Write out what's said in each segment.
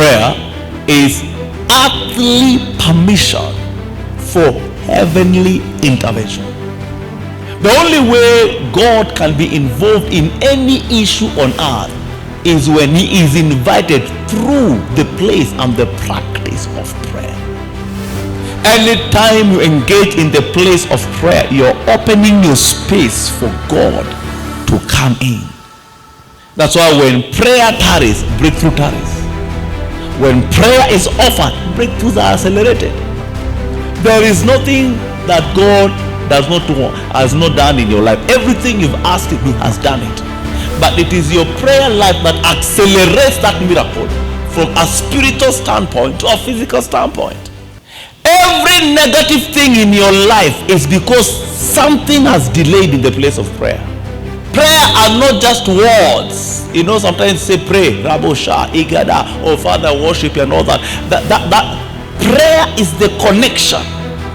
prayer is earthly permission for heavenly intervention. The only way God can be involved in any issue on earth is when he is invited through the place and the practice of prayer. Anytime you engage in the place of prayer, you're opening your space for God to come in. That's why when prayer tarries, breakthrough tarries. When prayer is offered, breakthroughs are accelerated. There is nothing that God has not done in your life. Everything you've asked him, he has done it. But it is your prayer life that accelerates that miracle from a spiritual standpoint to a physical standpoint. Every negative thing in your life is because something has delayed in the place of prayer. Prayer are not just words. You know, sometimes say pray, Rabosha, Igada, oh Father, worship and all that. That prayer is the connection,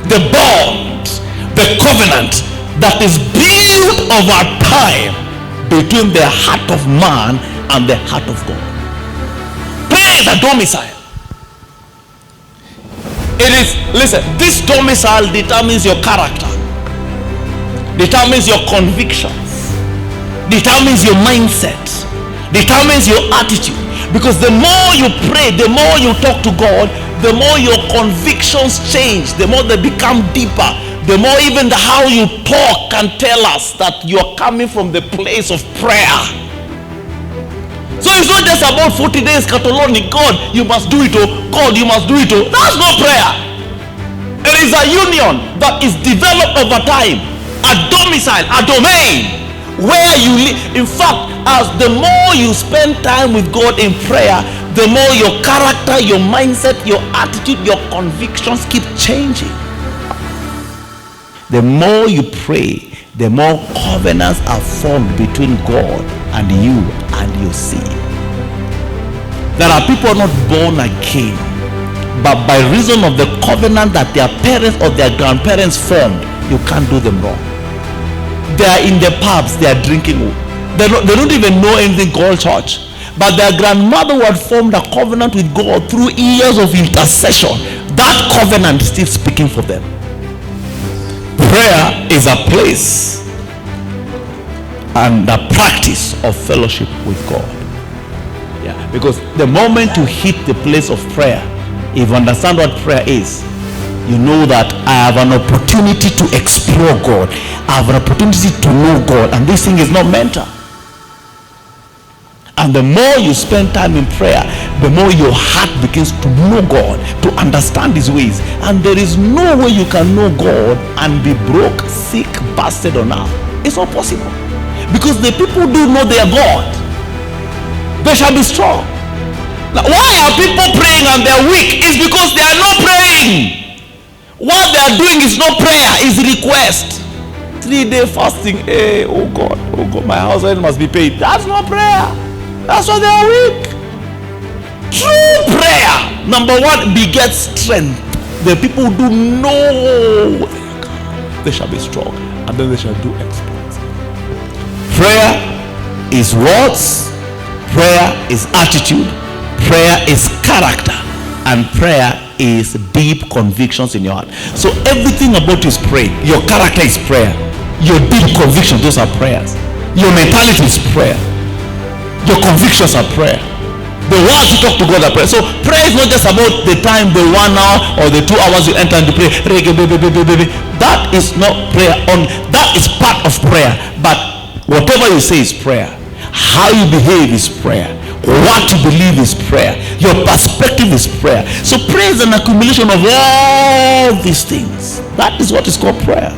the bond, the covenant that is built over time between the heart of man and the heart of God. Prayer is a domicile. It is, listen, this domicile determines your character, determines your convictions, determines your mindset, determines your attitude. Because the more you pray, the more you talk to God, the more your convictions change, the more they become deeper, the more even how you talk can tell us that you are coming from the place of prayer. So it's not just about 40 days Katoloni, God, you must do it, oh God, you must do it, oh. That's not prayer. It is a union that is developed over time, a domicile, a domain where you live. In fact, as the more you spend time with God in prayer, the more your character, your mindset, your attitude, your convictions keep changing. The more you pray, the more covenants are formed between God and you and your seed. There are people not born again, but by reason of the covenant that their parents or their grandparents formed, you can't do them wrong. They are in the pubs, they are drinking. They don't even know anything called church. But their grandmother had formed a covenant with God through years of intercession. That covenant is still speaking for them. Prayer is a place and a practice of fellowship with God. Yeah, because the moment you hit the place of prayer, if you understand what prayer is, you know that I have an opportunity to explore God. I have an opportunity to know God, and this thing is not mental. And the more you spend time in prayer, the more your heart begins to know God, to understand his ways. And there is no way you can know God and be broke, sick, busted on earth. It's not possible. Because the people do know their God. They shall be strong. Now, why are people praying and they're weak? It's because they are not praying. What they are doing is not prayer, it's request. 3-day fasting. Hey, oh God, my house rent must be paid. That's not prayer. That's why they are weak. True prayer, number one, begets strength. The people who do know they shall be strong, and then they shall do exploits. Prayer is words, prayer is attitude, prayer is character, and prayer is deep convictions in your heart. So everything about you is praying. Your character is prayer. Your deep convictions, those are prayers. Your mentality is prayer. Your convictions are prayer. The words you talk to God are prayer. So prayer is not just about the time, the 1 hour or the 2 hours you enter and you pray. That is not prayer. That is part of prayer. But whatever you say is prayer. How you behave is prayer. What you believe is prayer. Your perspective is prayer. So prayer is an accumulation of all these things. That is what is called prayer.